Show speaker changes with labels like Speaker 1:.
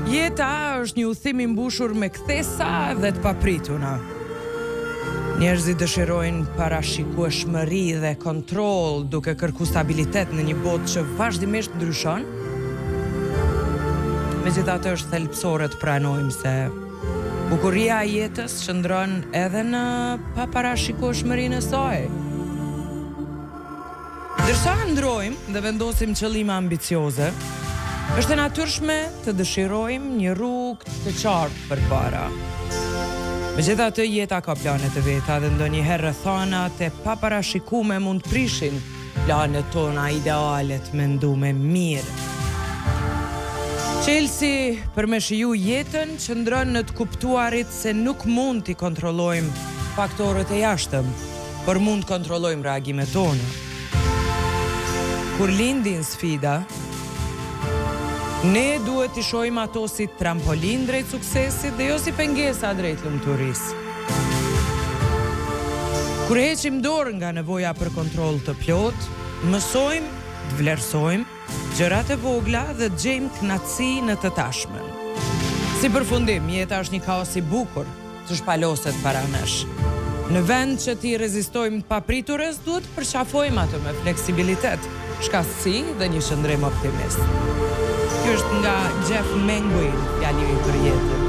Speaker 1: Jeta është një udhim I mbushur me kthesa dhe të paprituna. Njerëzit dëshirojnë parashikueshmëri dhe kontroll duke kërkuar stabilitet në një botë që vazhdimisht ndryshon. Megjithatë është thelbësore të pranojmë se bukuria e jetës qëndron edhe në paparashikueshmërinë e saj. Ndërsa ndrojmë dhe vendosim qëllime ambicioze, është e natyrshme të dëshirojmë një rrugë të qartë përpara. Megjithatë jeta ka planet e veta dhe ndonjëherë rrethanat e paparashikume mund të prishin planet tona ideale të mendume mirë. Çelësi për me shiju jetën qëndron në të kuptuarit se nuk mund t'i kontrollojmë faktorët e jashtëm, por mund të kontrollojmë reagimet tona. Kur lindin sfida, ne duhet t'i shohim ato si trampolin drejt suksesit dhe jo si pengesa drejt lumturisë. Kur heqim dorë nga nevoja për kontroll të plot, mësojmë të vlerësojmë gjërat e vogla dhe të gjejmë kënaqësi në të tashmen. Si përfundim, jeta është një kaos I bukur që shpaloset para nesh. Në vend që t'i rezistojmë të papriturës, duhet të përqafojmë ato me fleksibilitet, shkastësi dhe një shëndrim optimist. Kjo është nga Jeff Menguin, fjali I për jetën.